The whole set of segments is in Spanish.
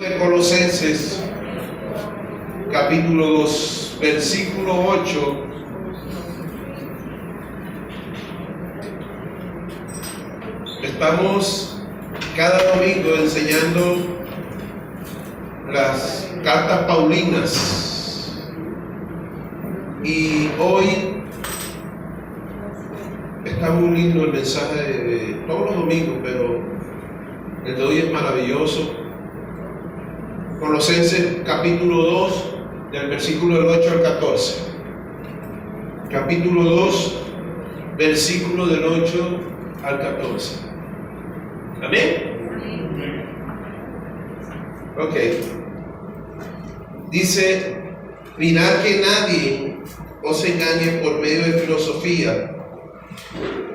De Colosenses, capítulo 2, versículo 8. Estamos cada domingo enseñando las cartas paulinas y hoy está muy lindo el mensaje de todos los domingos, pero el de hoy es maravilloso. Colosenses capítulo 2, del versículo del 8 al 14. Capítulo 2, versículo del 8 al 14. ¿Amén? Ok. Dice: mirad que nadie os engañe por medio de filosofía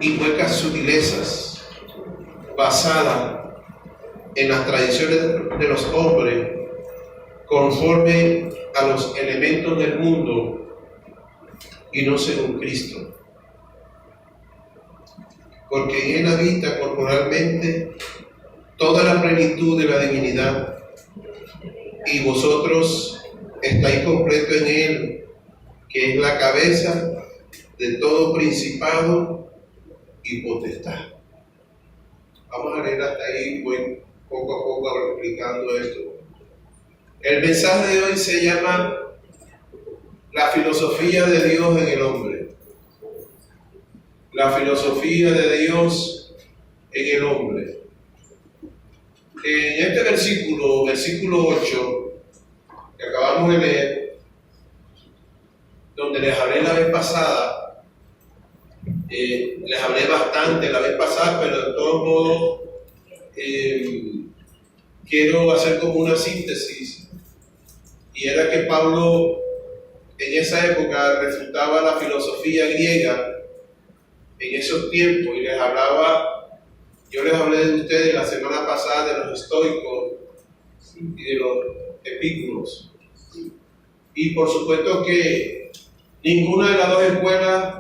y huecas sutilezas, basadas en las tradiciones de los hombres, conforme a los elementos del mundo y no según Cristo. Porque en él habita corporalmente toda la plenitud de la divinidad, y vosotros estáis completos en él, que es la cabeza de todo principado y potestad. Vamos a leer hasta ahí, voy poco a poco explicando esto. El mensaje de hoy se llama la filosofía de Dios en el hombre. La filosofía de Dios en el hombre. En este versículo 8, que acabamos de leer, donde les hablé la vez pasada, les hablé bastante la vez pasada, pero de todos modos quiero hacer como una síntesis. Y era que Pablo en esa época refutaba la filosofía griega en esos tiempos y yo les hablé de ustedes la semana pasada de los estoicos y de los epicúreos. Y por supuesto que ninguna de las dos escuelas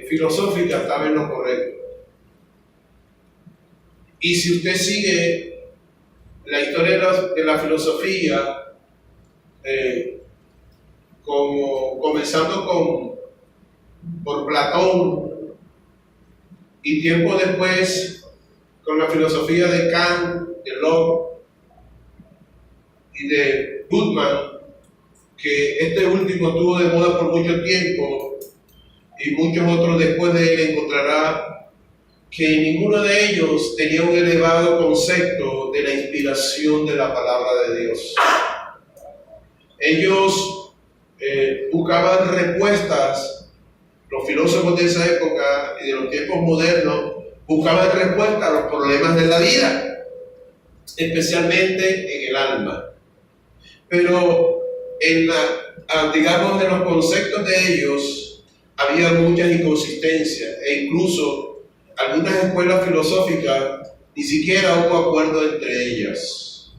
filosóficas estaba en lo correcto. Y si usted sigue la historia de la filosofía, comenzando por Platón y tiempo después con la filosofía de Kant, de Locke y de Buddha, que este último estuvo de moda por mucho tiempo, y muchos otros después de él encontrará que ninguno de ellos tenía un elevado concepto de la inspiración de la palabra de Dios. Ellos buscaban respuestas, los filósofos de esa época y de los tiempos modernos buscaban respuestas a los problemas de la vida, especialmente en el alma. Pero digamos, en los conceptos de ellos había muchas inconsistencias, e incluso algunas escuelas filosóficas ni siquiera hubo acuerdo entre ellas.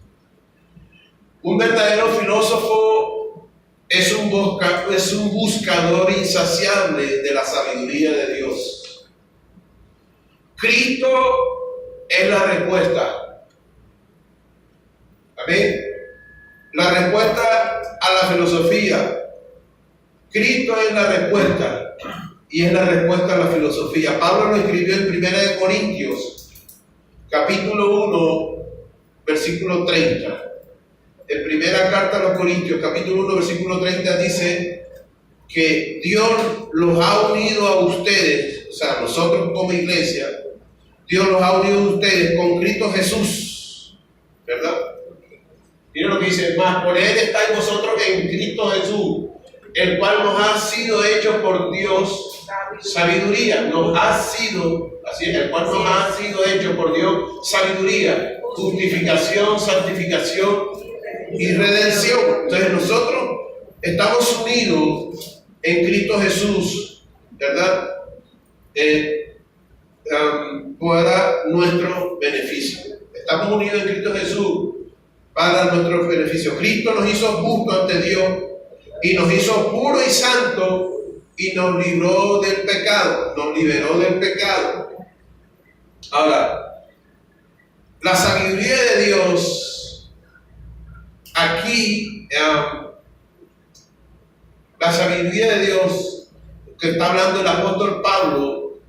Un verdadero filósofo es un buscador insaciable de la sabiduría de Dios. Cristo es la respuesta. Amén. La respuesta a la filosofía. Cristo es la respuesta. Y es la respuesta a la filosofía. Pablo lo escribió en 1 Corintios, capítulo 1, versículo 30. En primera carta a los Corintios, capítulo 1, versículo 30, dice que Dios los ha unido a ustedes, o sea, nosotros como iglesia, Dios los ha unido a ustedes con Cristo Jesús, ¿verdad? Miren lo que dice: más por él estáis vosotros en Cristo Jesús, el cual nos ha sido hecho por Dios sabiduría, el cual nos ha sido hecho por Dios sabiduría, justificación, santificación y redención. Entonces nosotros estamos unidos en Cristo Jesús, ¿verdad? Para nuestro beneficio. Estamos unidos en Cristo Jesús para nuestro beneficio. Cristo nos hizo justos ante Dios y nos hizo puros y santos y nos liberó del pecado. Ahora, la sabiduría de Dios aquí la sabiduría de Dios que está hablando el apóstol Pablo,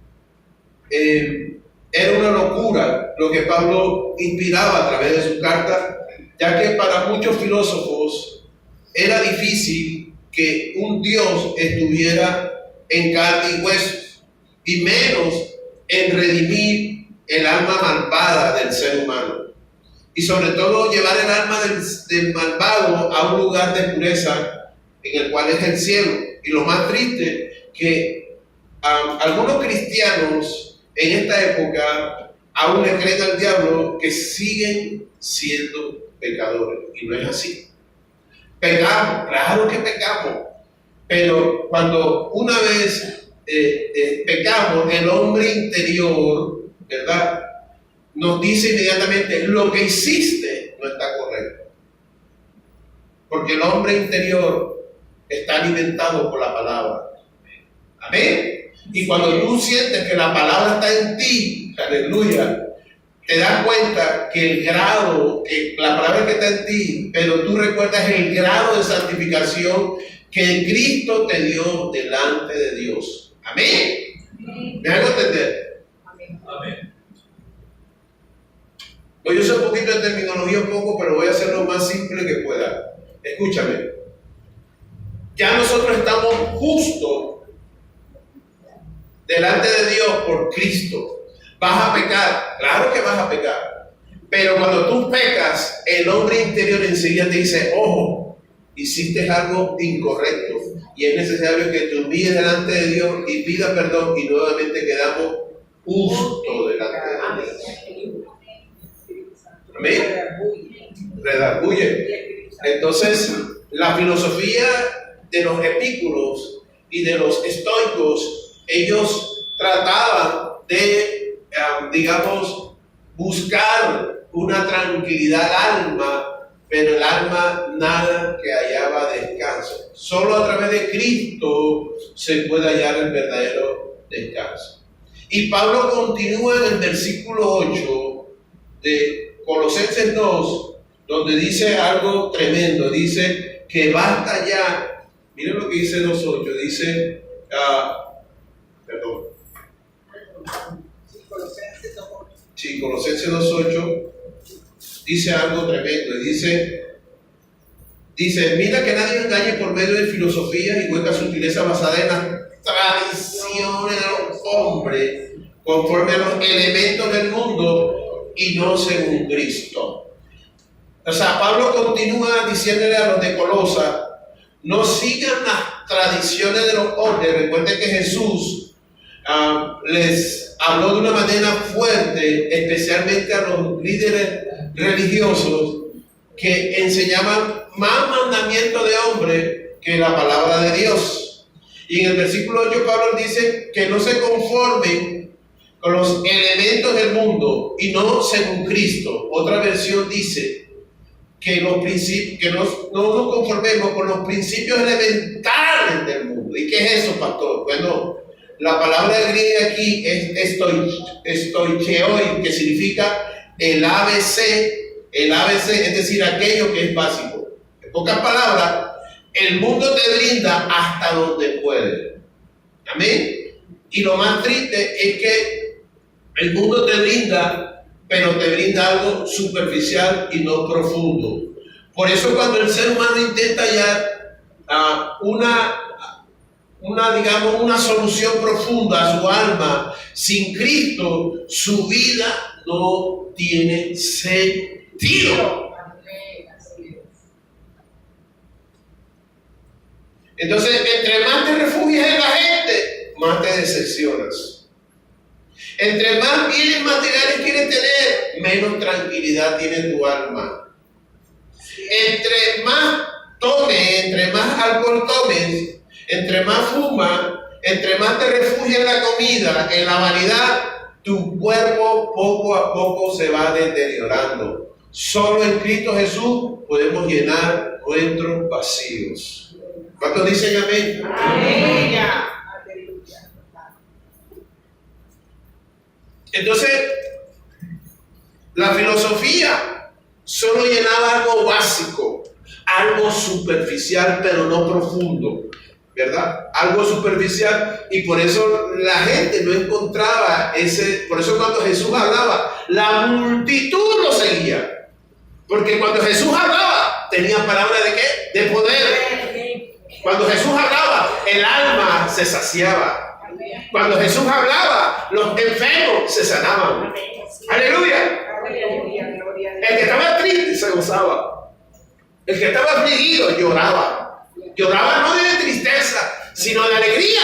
era una locura lo que Pablo inspiraba a través de su carta, ya que para muchos filósofos era difícil que un Dios estuviera en carne y huesos, y menos en redimir el alma malvada del ser humano, y sobre todo llevar el alma del malvado a un lugar de pureza en el cual es el cielo. Y lo más triste, que algunos cristianos en esta época aún le creen al diablo, que siguen siendo pecadores, y no es así. Pecamos, claro que pecamos, pero cuando una vez pecamos, el hombre interior, ¿verdad?, nos dice inmediatamente: lo que hiciste no está correcto, porque el hombre interior está alimentado por la palabra. Amén. Y cuando tú sientes que la palabra está en ti, aleluya, te das cuenta que el grado, que la palabra que está en ti, pero tú recuerdas el grado de santificación que Cristo te dio delante de Dios. Amén. ¿Me hago entender? Amén. Voy a usar un poquito de terminología, pero voy a hacer lo más simple que pueda. Escúchame. Ya nosotros estamos justos delante de Dios por Cristo. ¿Vas a pecar? Claro que vas a pecar. Pero cuando tú pecas, el hombre interior enseguida te dice: ojo, hiciste algo incorrecto, y es necesario que te humilles delante de Dios y pidas perdón, y nuevamente quedamos justos delante de Dios. Amén. Redarguye. Entonces, la filosofía de los epícuros y de los estoicos, ellos trataban de, digamos, buscar una tranquilidad al alma, pero el alma nada que hallaba descanso. Solo a través de Cristo se puede hallar el verdadero descanso. Y Pablo continúa en el versículo 8 de Colosenses 2, donde dice algo tremendo. Dice que basta ya. Miren lo que dice 2.8. Dice, perdón. Sí, Colosenses 2.8 dice algo tremendo. Dice, mira que nadie engañe por medio de filosofías y hueca sutileza basada en las tradiciones de los hombres, conforme a los elementos del mundo y no según Cristo. O sea, Pablo continúa diciéndole a los de Colosa: no sigan las tradiciones de los hombres. Recuerden que Jesús les habló de una manera fuerte, especialmente a los líderes religiosos, que enseñaban más mandamientos de hombre que la palabra de Dios. Y en el versículo 8 Pablo dice que no se conformen con los elementos del mundo y no según Cristo. Otra versión dice que no nos conformemos con los principios elementales del mundo. ¿Y qué es eso, pastor? Bueno, la palabra griega aquí es estoicheoi, que significa el ABC, es decir, aquello que es básico. En pocas palabras, el mundo te brinda hasta donde puede. Amén. Y lo más triste es que el mundo te brinda, pero te brinda algo superficial y no profundo. Por eso cuando el ser humano intenta hallar una solución profunda a su alma, sin Cristo, su vida no tiene sentido. Entonces, entre más te refugias en la gente, más te decepcionas. Entre más bienes materiales quieres tener, menos tranquilidad tiene tu alma. Entre más tomes, entre más alcohol tomes, entre más fumas, entre más te refugias en la comida, en la vanidad, tu cuerpo poco a poco se va deteriorando. Solo en Cristo Jesús podemos llenar nuestros vacíos. ¿Cuántos dicen amén? Amén. Entonces, la filosofía solo llenaba algo básico, algo superficial pero no profundo, ¿verdad? Algo superficial, y por eso la gente no encontraba por eso cuando Jesús hablaba, la multitud lo seguía, porque cuando Jesús hablaba, tenía palabra ¿de qué? De poder. Cuando Jesús hablaba, el alma se saciaba. Cuando Jesús hablaba, los enfermos se sanaban. Aleluya. El que estaba triste se gozaba. El que estaba afligido lloraba. Lloraba no de tristeza, sino de alegría.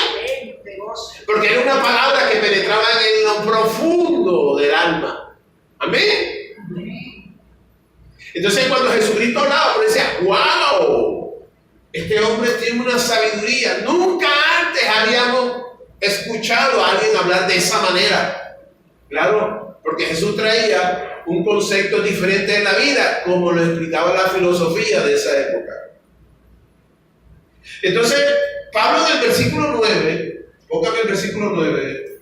Porque era una palabra que penetraba en lo profundo del alma. Amén. Entonces cuando Jesucristo hablaba, pues decía, wow, este hombre tiene una sabiduría. Nunca antes habíamos escuchado a alguien hablar de esa manera. Claro, porque Jesús traía un concepto diferente de la vida, como lo explicaba la filosofía de esa época. Entonces, Pablo en el versículo 9, póngame el versículo 9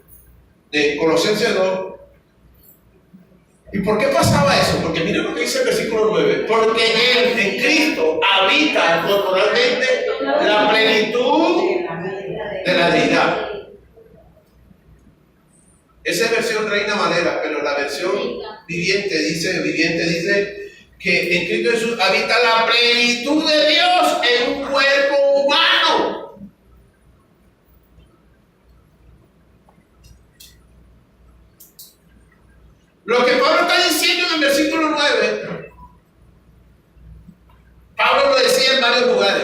de Colosenses 2. ¿Y por qué pasaba eso? Porque miren lo que dice el versículo 9. Porque en Cristo habita corporalmente la plenitud de la deidad. Esa es versión Reina Valera, pero la versión viviente dice que en Cristo Jesús habita la plenitud de Dios en un cuerpo humano. Lo que Pablo está diciendo en el versículo 9, Pablo lo decía en varios lugares.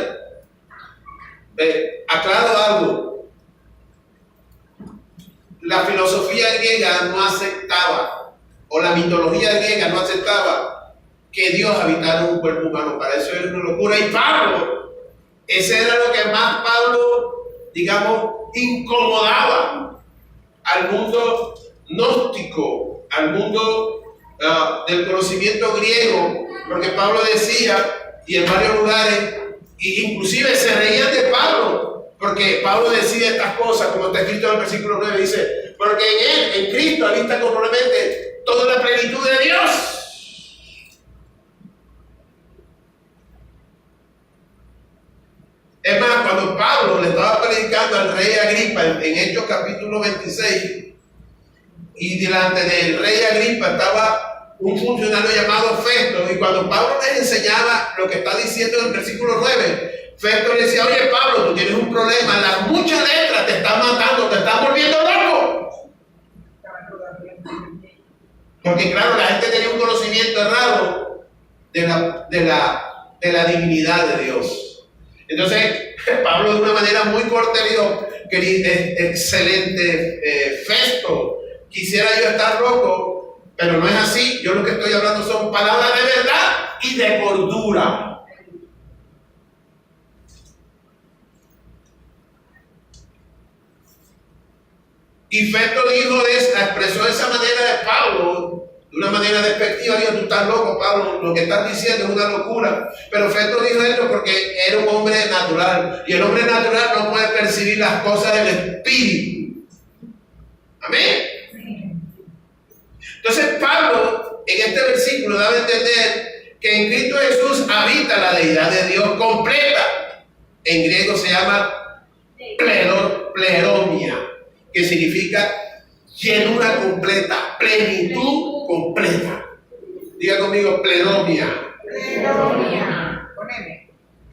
Aclaro algo. La filosofía griega no aceptaba, o la mitología griega no aceptaba que Dios habitara en un cuerpo humano. Para eso era una locura. Y Pablo, ese era lo que más Pablo, digamos, incomodaba al mundo gnóstico, al mundo del conocimiento griego, porque Pablo decía, y en varios lugares, e inclusive se reían de Pablo, porque Pablo decía estas cosas, como está escrito en el versículo 9, dice, porque en él, en Cristo, habita corporalmente toda la plenitud de Dios. Es más, cuando Pablo le estaba predicando al rey Agripa en Hechos capítulo 26, y delante del rey Agripa estaba un funcionario llamado Festo, y cuando Pablo les enseñaba lo que está diciendo en el versículo 9, Festo le decía, oye Pablo, tú tienes un problema, las muchas letras te están matando, te están volviendo loco. Porque claro, la gente tenía un conocimiento errado de la divinidad de Dios. Entonces, Pablo de una manera muy corta dijo, excelente Festo, quisiera yo estar loco, pero no es así. Yo lo que estoy hablando son palabras de verdad y de cordura. Y Festo expresó esa manera de Pablo, de una manera despectiva. Dijo, tú estás loco, Pablo, lo que estás diciendo es una locura. Pero Festo dijo esto porque era un hombre natural. Y el hombre natural no puede percibir las cosas del espíritu. Amén. Entonces Pablo, en este versículo, da a entender que en Cristo Jesús habita la deidad de Dios completa. En griego se llama pleromia, que significa llenura completa, plenitud completa. Diga conmigo, pleromia. Pleromia.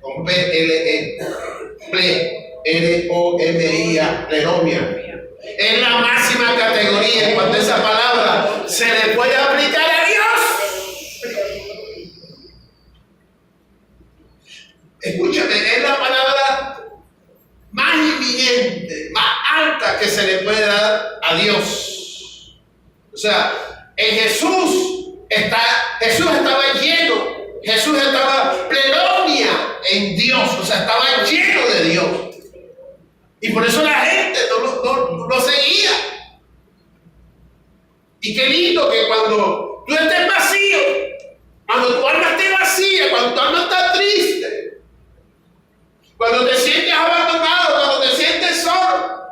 Con P-L-E. P-L-O-M-I-A. Pleromia. Es la máxima categoría en cuanto a esa palabra se le puede aplicar a Dios. Escúchame, es la palabra más inminente, más alta que se le puede dar a Dios. O sea, en Jesús estaba lleno, Jesús estaba pleromia en Dios, o sea, estaba lleno de Dios. Y por eso la gente no lo seguía. Y qué lindo que cuando tú estés vacío, cuando tu alma esté vacía, cuando tu alma está triste, cuando te sientes abandonado, cuando te sientes solo,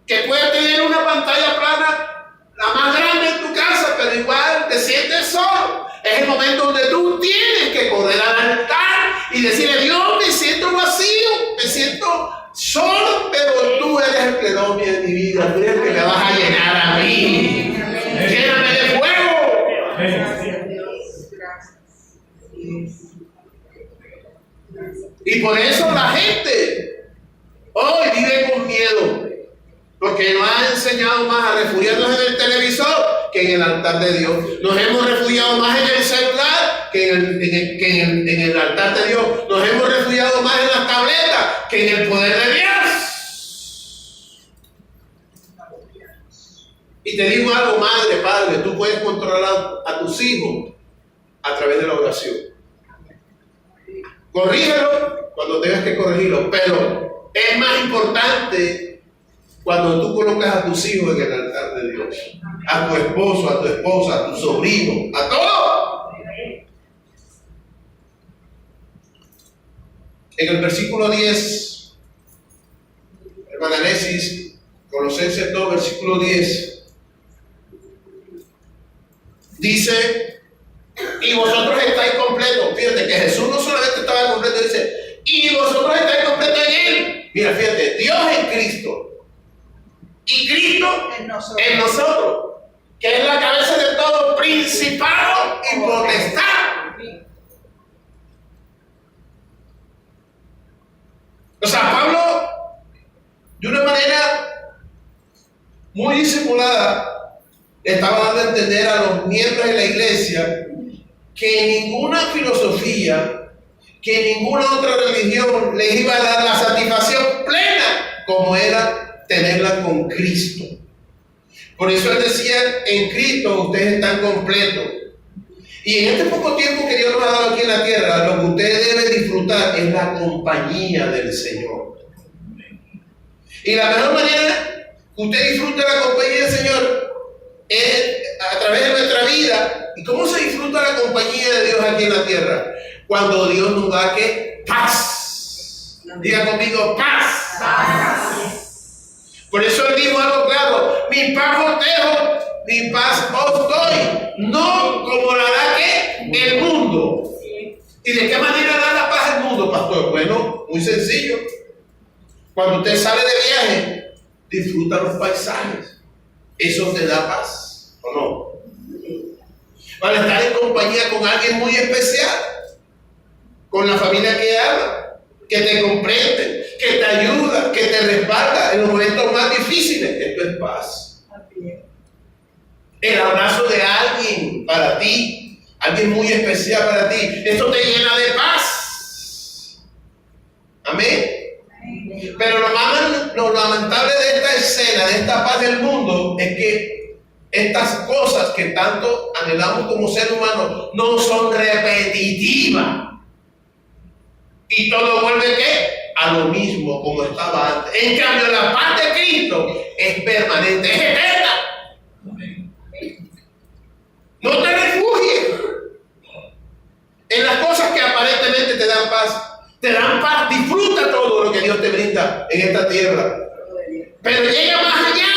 que puedes tener una pantalla plana, la más grande en tu casa, pero igual te sientes solo, es el momento donde tú tienes que correr al Y por eso la gente hoy vive con miedo, porque nos ha enseñado más a refugiarnos en el televisor que en el altar de Dios. Nos hemos refugiado más en el celular que en el altar de Dios. Nos hemos refugiado más en las tabletas que en el poder de Dios. Y te digo algo, madre, padre, tú puedes controlar a tus hijos a través de la oración. Corrígelo cuando tengas que corregirlo, pero es más importante cuando tú colocas a tus hijos en el altar de Dios, a tu esposo, a tu esposa, a tu sobrino, a todos. En el versículo 10, hermana Alexis, Colosenses 2, versículo 10, dice: y vosotros estáis completos. Fíjate que Jesús no solamente estaba completo, dice: y vosotros estáis completos en Él. Mira, fíjate, Dios en Cristo y Cristo en nosotros, que es la cabeza de todo principado y potestad. O sea, Pablo, de una manera muy disimulada, estaba dando a entender a los miembros de la iglesia que ninguna filosofía, que ninguna otra religión les iba a dar la satisfacción plena como era tenerla con Cristo. Por eso él decía: en Cristo ustedes están completos. Y en este poco tiempo que Dios nos ha dado aquí en la tierra, lo que usted debe disfrutar es la compañía del Señor. Y la mejor manera que usted disfrute la compañía del Señor es a través de nuestra vida. ¿Y cómo se disfruta la compañía de Dios aquí en la tierra? Cuando Dios nos da ¿qué? Paz. Diga conmigo: paz. Paz. Por eso él dijo algo claro: mi paz os dejo, mi paz os doy, no como la da ¿qué? El mundo. ¿Y de qué manera da la paz el mundo, pastor? Bueno, muy sencillo. Cuando usted sale de viaje, disfruta los paisajes. Eso te da paz, ¿o no? Para estar en compañía con alguien muy especial, con la familia que ama, que te comprende, que te ayuda, que te respalda en los momentos más difíciles. Esto es paz. El abrazo de alguien para ti, alguien muy especial para ti, esto te llena de paz. Amén. Pero lo lamentable de esta escena, de esta paz del mundo, es que estas cosas que tanto anhelamos como ser humano no son repetitivas. Y todo vuelve ¿qué? A lo mismo como estaba antes. En cambio, la paz de Cristo es permanente, es eterna. No te refugies en las cosas que aparentemente te dan paz. Te dan paz, disfruta todo lo que Dios te brinda en esta tierra. Pero llega más allá.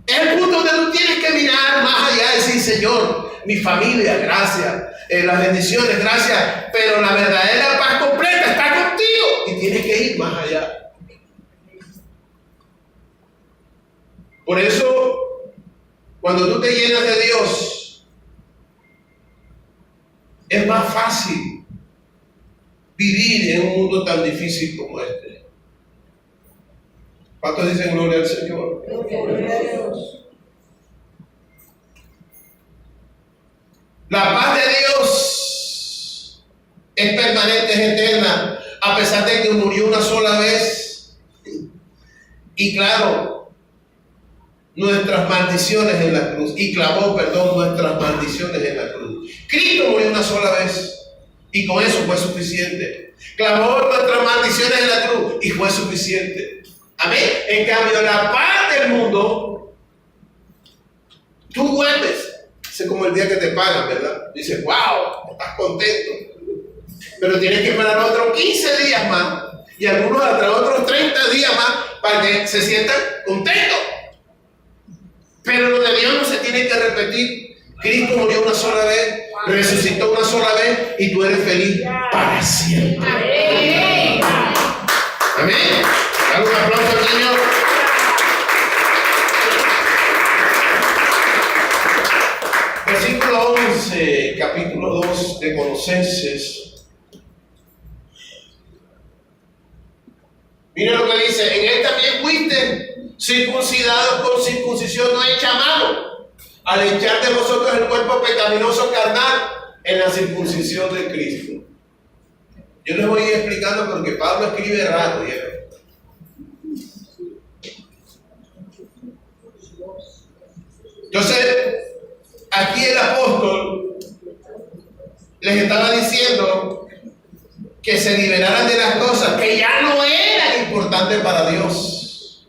Es el punto donde tú tienes que mirar más allá y decir: Señor, mi familia, gracias. Las bendiciones, gracias. Pero la verdadera paz completa está contigo. Y tienes que ir más allá. Por eso, cuando tú te llenas de Dios, es más fácil vivir en un mundo tan difícil como este. ¿Cuántos dicen gloria al Señor? Gloria a Dios. La paz de Dios es permanente, es eterna, a pesar de que murió una sola vez. Y claro, nuestras maldiciones en la cruz. Y clavó, nuestras maldiciones en la cruz. Cristo murió una sola vez. Y con eso fue suficiente. Clavó nuestras maldiciones en la cruz y fue suficiente. Amén. En cambio, la paz del mundo, tú vuelves. Es como el día que te pagan, ¿verdad? Dices: wow, estás contento. Pero tienes que esperar otros 15 días más. Y algunos hasta otros 30 días más para que se sientan contentos. Pero lo de Dios no se tiene que repetir. Cristo murió una sola vez, resucitó una sola vez y tú eres feliz para siempre. Amén. Amén. Dale un aplauso al Señor. Versículo 11. dice capítulo 2 de Colosenses. Mira lo que dice: en él también fuiste circuncidados con circuncisión no hecha a mano, al echar de vosotros el cuerpo pecaminoso carnal en la circuncisión de Cristo. Yo les voy a ir explicando porque Pablo escribe raro, ¿vieron? Entonces, aquí el apóstol les estaba diciendo que se liberaran de las cosas que ya no eran importantes para Dios,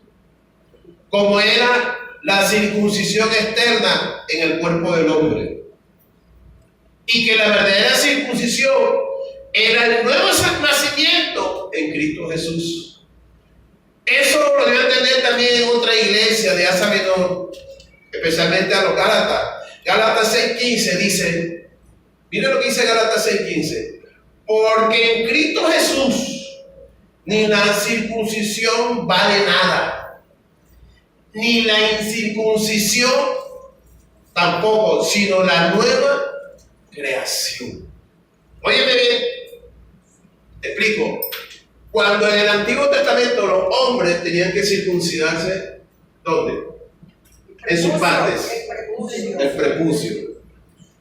como era la circuncisión externa en el cuerpo del hombre, y que la verdadera circuncisión era el nuevo nacimiento en Cristo Jesús. Eso lo dio a entender también en otra iglesia de Asia Menor, especialmente a los Gálatas. Gálatas 6:15 dice, miren lo que dice Gálatas 6:15: porque en Cristo Jesús ni la circuncisión vale nada, ni la incircuncisión tampoco, sino la nueva creación. Óyeme bien, te explico. Cuando en el Antiguo Testamento los hombres tenían que circuncidarse, ¿dónde? En sus partes, el prepucio,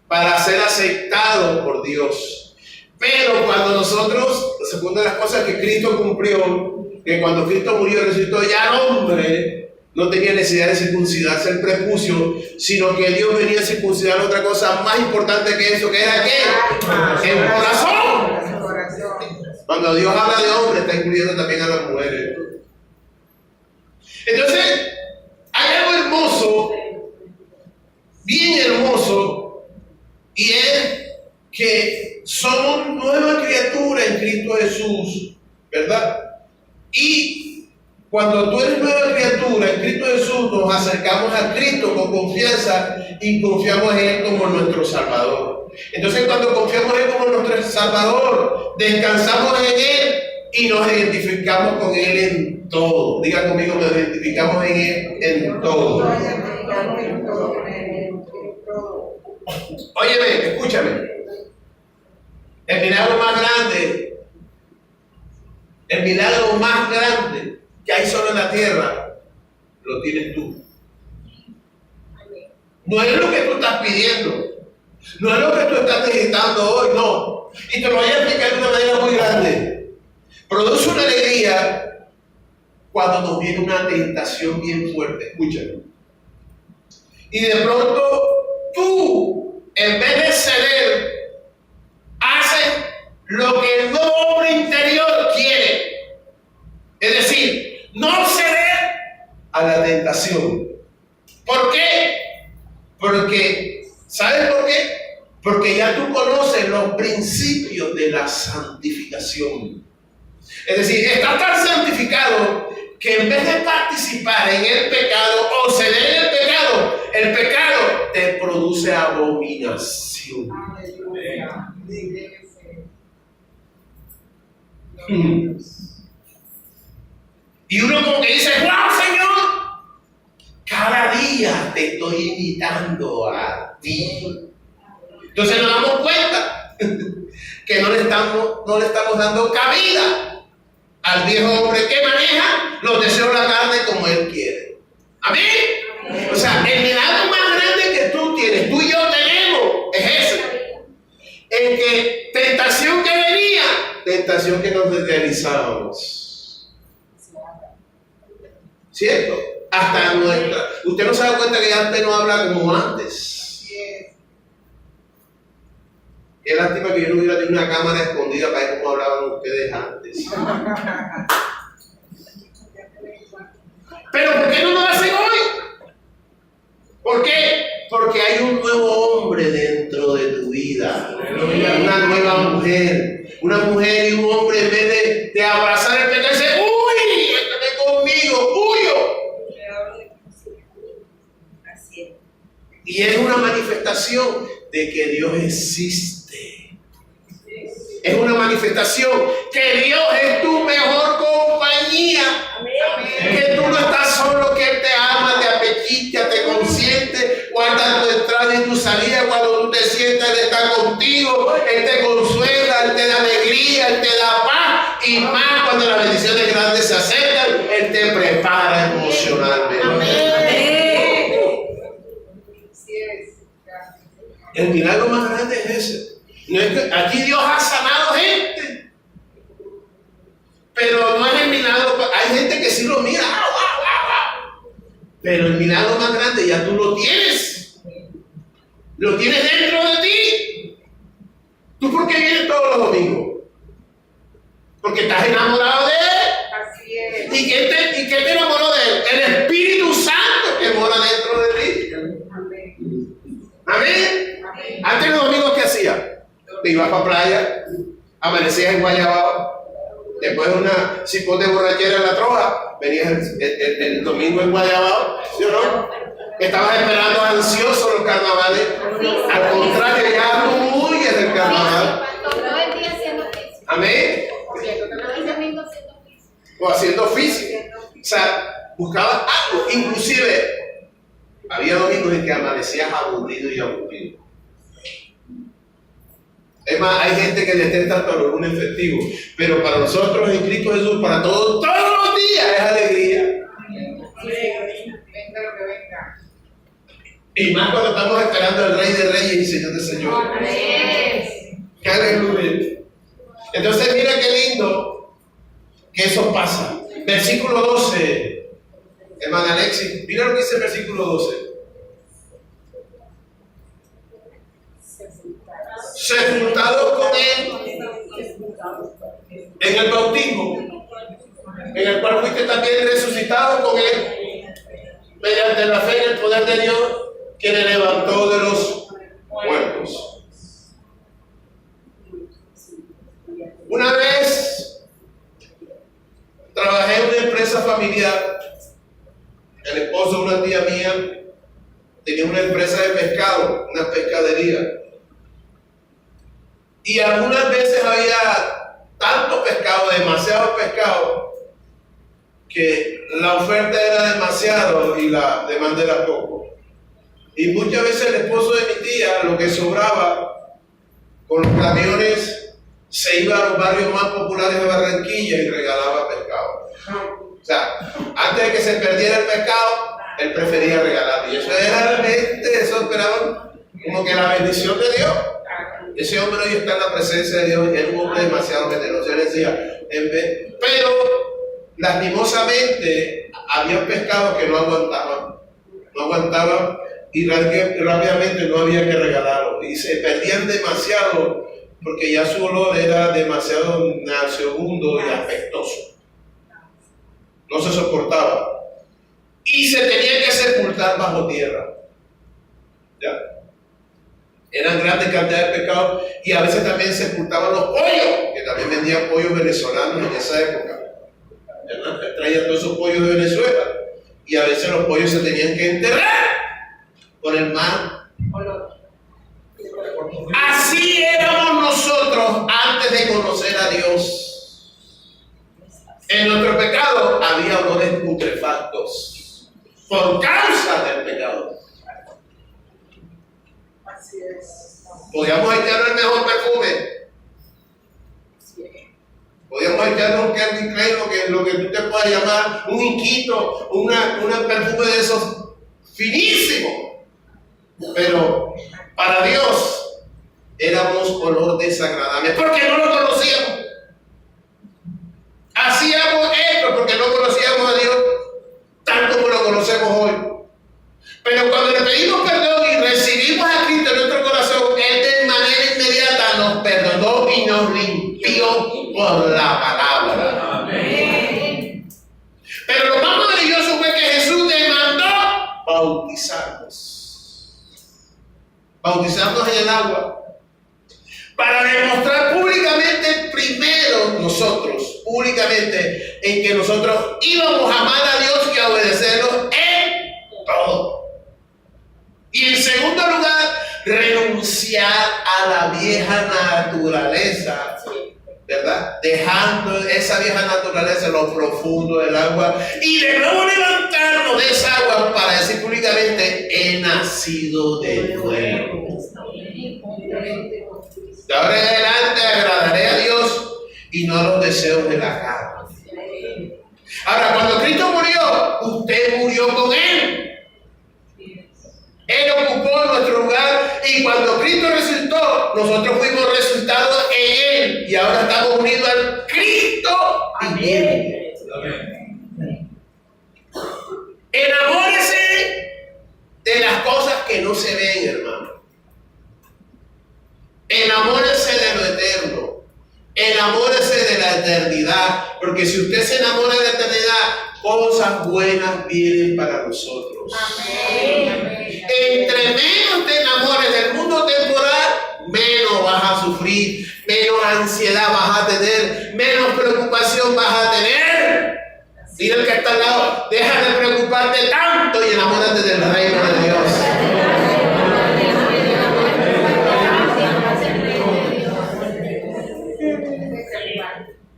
para ser aceptados por Dios. Pero cuando nosotros, según las cosas que Cristo cumplió, que cuando Cristo murió y resucitó, ya el hombre no tenía necesidad de circuncidarse el prepucio, sino que Dios venía a circuncidar otra cosa más importante que eso, que era ¿qué? El corazón. Cuando Dios habla de hombre, está incluyendo también a las mujeres. Entonces, hay algo hermoso, bien hermoso, y es que somos nueva criatura en Cristo Jesús, ¿verdad? Y cuando tú eres nueva criatura en Cristo Jesús, nos acercamos a Cristo con confianza y confiamos en Él como nuestro Salvador. Entonces, cuando confiamos en Él como nuestro Salvador, descansamos en Él y nos identificamos con Él en todo. Diga conmigo, nos identificamos en Él en todo. Óyeme, escúchame. El milagro más grande que hay sobre la tierra, lo tienes tú. No es lo que tú estás pidiendo, no es lo que tú estás necesitando hoy, no. Y te lo voy a explicar de una manera muy grande. Produce una alegría cuando nos viene una tentación bien fuerte. Escúchame. Y de pronto tú, en vez de ceder, haces lo que el nuevo hombre interior quiere. Es decir, no ceder a la tentación. ¿Por qué? Porque, ¿sabes por qué? Porque ya tú conoces los principios de la santificación. Es decir, estás tan santificado que en vez de participar en el pecado o ceder en el pecado te produce abominación. Y uno como que dice, ¡wow, Señor! Cada día te estoy invitando a ti. Entonces nos damos cuenta que no le estamos dando cabida al viejo hombre que maneja los deseos de la carne como él quiere. ¿Amén? O sea, el milagro más grande que tú tienes, tú y yo tenemos, es ese. En que tentación que venía, tentación que nos realizábamos. ¿Cierto? Hasta nuestra. Usted no se da cuenta que antes no habla como antes. Qué lástima que yo no hubiera tenido una cámara escondida para ver cómo hablaban ustedes antes. Pero ¿por qué no lo hacen hoy? ¿Por qué? Porque hay un nuevo hombre dentro de tu vida. Una nueva mujer. Una mujer y un hombre, en vez de abrazar el pecado, dice, ¡uy! ¡Estate conmigo! ¡Huyo! Y es una manifestación de que Dios existe. Es una manifestación que Dios es tu mejor compañía. Que tú no estás solo, que Él te ama, te apetita, te consiente guarda tu entrada y tu salida. Cuando tú te sientas, Él está contigo, Él te consuela, Él te da alegría, Él te da paz. Y más cuando las bendiciones grandes se acercan, Él te prepara emocionalmente. El milagro más grande es ese. No es que aquí Dios ha sanado gente, pero no es el milagro. Hay gente que sí lo mira, pero el milagro más grande ya tú lo tienes. Lo tienes dentro de ti. ¿Tú por qué vienes todos los domingos? Porque estás enamorado de Él. Así es. ¿Y qué te enamoró de Él? El Espíritu Santo que mora dentro de ti. Amén. Antes los domingos, ¿qué hacía? Te ibas para playa, amanecías en Guayabao, después de una cipón de borrachera en la troja, venías el domingo en Guayabao, ¿sí o no? Estabas esperando ansioso los carnavales. Al contrario, ya no huyes del carnaval. Todo el día haciendo físico. Amén. Todo el domingo haciendo físico. O haciendo físico. O sea, buscabas algo. Inclusive, había domingos en que amanecías aburrido y aburrido. Es más, hay gente que detesta hasta los lunes festivos, pero para nosotros en Cristo Jesús, para todos los días es alegría. Venga lo que venga. Y más cuando estamos esperando al Rey de Reyes y Señor de Señores. ¡Qué aleluya! Entonces mira qué lindo que eso pasa. Versículo 12, hermana Alexis, mira lo que dice el versículo 12. Sepultado con Él en el bautismo, en el cual fuiste también resucitado con Él, mediante la fe en el poder de Dios, que le levantó de los muertos. Una vez trabajé en una empresa familiar. El esposo de una tía mía tenía una empresa de pescado, una pescadería. Y algunas veces había tanto pescado, demasiado pescado, que la oferta era demasiado y la demanda era poco. Y muchas veces el esposo de mi tía, lo que sobraba con los camiones, se iba a los barrios más populares de Barranquilla y regalaba pescado. O sea, antes de que se perdiera el pescado, él prefería regalar. Y eso era realmente, eso esperaban como que la bendición de Dios. Ese hombre hoy está en la presencia de Dios y es un hombre demasiado generoso. Él decía, pero lastimosamente había pescados que no aguantaban y rápidamente no había que regalarlo. Y se perdían demasiado porque ya su olor era demasiado nauseabundo y apestoso. No se soportaba. Y se tenía que sepultar bajo tierra. ¿Ya? Eran grandes cantidades de pescado y a veces también sepultaban los pollos, que también vendían pollos venezolanos en esa época. Traían todos esos pollos de Venezuela y a veces los pollos se tenían que enterrar con el mal olor. Así éramos nosotros antes de conocer a Dios. En nuestro pecado había olores putrefactos por causa del pecado. Así es. Podíamos echarle el mejor perfume. Podíamos echarle un Calvin Klein, lo que tú te puedas llamar, un inquito, un perfume de esos finísimos. Pero para Dios éramos olor desagradable porque no lo conocíamos. Hacíamos esto porque no conocíamos a Dios tanto como lo conocemos hoy. Pero cuando le pedimos perdón y recibimos a Cristo en nuestro corazón, Él de manera inmediata nos perdonó y nos limpió por la palabra. Amén. Pero lo más maravilloso fue que Jesús demandó bautizarnos. Bautizarnos en el agua. Para demostrar públicamente, primero nosotros, públicamente, en que nosotros íbamos a amar a Dios y a obedecerlo en todo. Y en segundo lugar, renunciar a la vieja naturaleza ¿verdad? Dejando esa vieja naturaleza en lo profundo del agua y de nuevo levantarnos de esa agua para decir públicamente: he nacido de nuevo. De ahora en adelante agradaré a Dios y no a los deseos de la carne. Ahora, cuando Cristo murió, usted murió con Él. Él ocupó nuestro lugar y cuando Cristo resucitó, nosotros fuimos resucitados en Él y ahora estamos unidos al Cristo viviente. Enamórese de las cosas que no se ven, hermano. Enamórese de lo eterno. Enamórese de la eternidad, porque si usted se enamora de la eternidad, cosas buenas vienen para nosotros. Amén. Entre menos te enamores del mundo temporal, menos vas a sufrir, menos ansiedad vas a tener, menos preocupación vas a tener. Dile al que está al lado: deja de preocuparte tanto y enamórate del reino de Dios.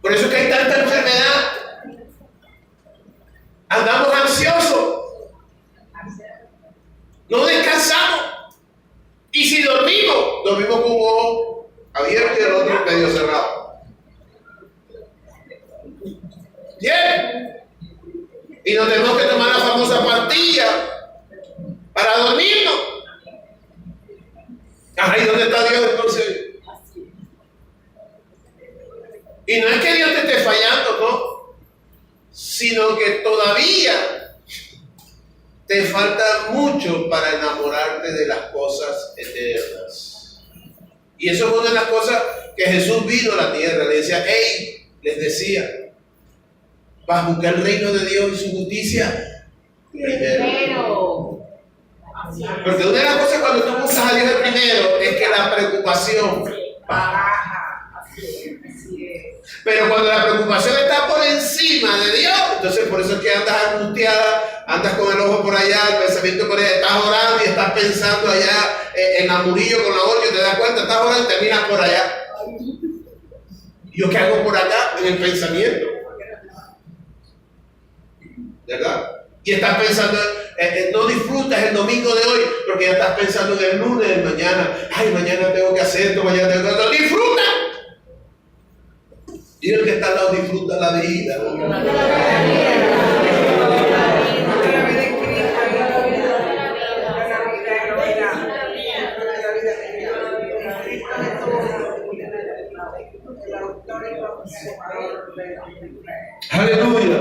Por eso es que hay tanta enfermedad. Andamos ansiosos. No descansamos. Y si dormimos con un ojo abierto y el otro medio cerrado. Bien. Y nos tenemos que tomar la famosa pastilla para dormirnos. Ay, ¿dónde está Dios entonces? Y no es que Dios te esté fallando, no, sino que todavía te falta mucho para enamorarte de las cosas eternas. Y eso es una de las cosas que Jesús vino a la tierra. Le decía: hey, les decía, vas a buscar el reino de Dios y su justicia primero. Porque una de las cosas cuando tú buscas a Dios el primero es que la preocupación baja. Pero cuando la preocupación está por encima de Dios, entonces por eso es que andas angustiada, andas con el ojo por allá, el pensamiento por allá, estás orando y estás pensando allá en la Murillo con la 8, y te das cuenta, estás orando y terminas por allá. ¿Yo qué hago por acá? En el pensamiento. ¿Verdad? Y estás pensando, no disfrutas el domingo de hoy, porque ya estás pensando en el lunes, en mañana. Ay, mañana tengo que hacer esto, mañana tengo que hacer esto. ¡Disfruta! Y el que está al lado: disfruta la vida. Aleluya.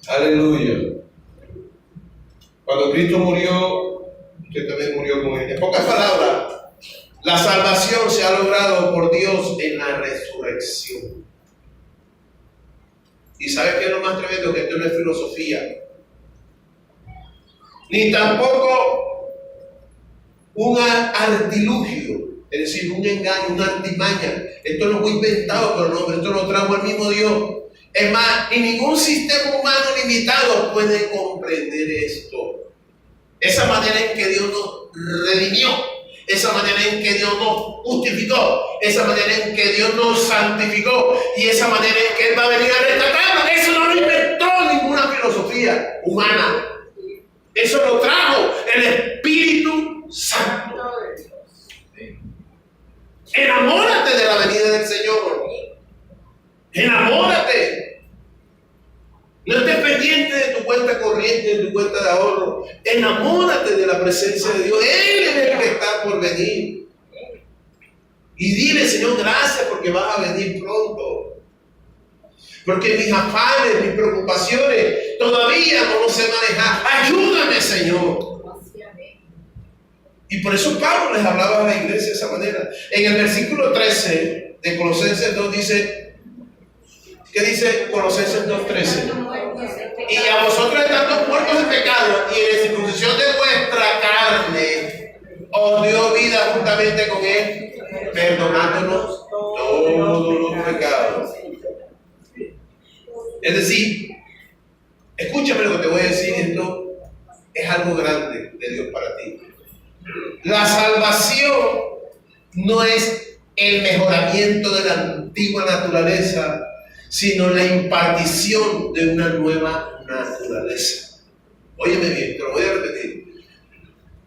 Aleluya. Cuando Cristo murió, usted también murió con Él. En pocas palabras, la salvación se ha logrado por Dios en la resurrección. Y ¿sabes qué es lo más tremendo? Que esto no es filosofía, ni tampoco un artilugio, es decir, un engaño, una artimaña. Esto no fue inventado por el hombre, esto lo trajo el mismo Dios. Es más, ni ningún sistema humano limitado puede comprender esto. Esa manera en que Dios nos redimió, esa manera en que Dios nos justificó, esa manera en que Dios nos santificó y esa manera en que Él va a venir a rescatarnos. Eso no lo inventó ninguna filosofía humana. Eso lo trajo el Espíritu Santo. Enamórate de la venida del Señor. Enamórate. No estés pendiente de tu cuenta corriente, de tu cuenta de ahorro. Enamórate de la presencia de Dios. Él es el que está por venir. Y dile: Señor, gracias porque vas a venir pronto. Porque mis afanes, mis preocupaciones todavía no sé manejar. Ayúdame, Señor. Y por eso Pablo les hablaba a la iglesia de esa manera. En el versículo 13 de Colosenses 2 dice, ¿qué dice Colosenses 2:13? Y a vosotros estando muertos en pecado y en la circuncisión de vuestra carne, os dio vida juntamente con Él, perdonándonos todos los pecados. Es decir, escúchame lo que te voy a decir, esto es algo grande de Dios para ti. La salvación no es el mejoramiento de la antigua naturaleza, sino la impartición de una nueva naturaleza. Óyeme bien, te lo voy a repetir.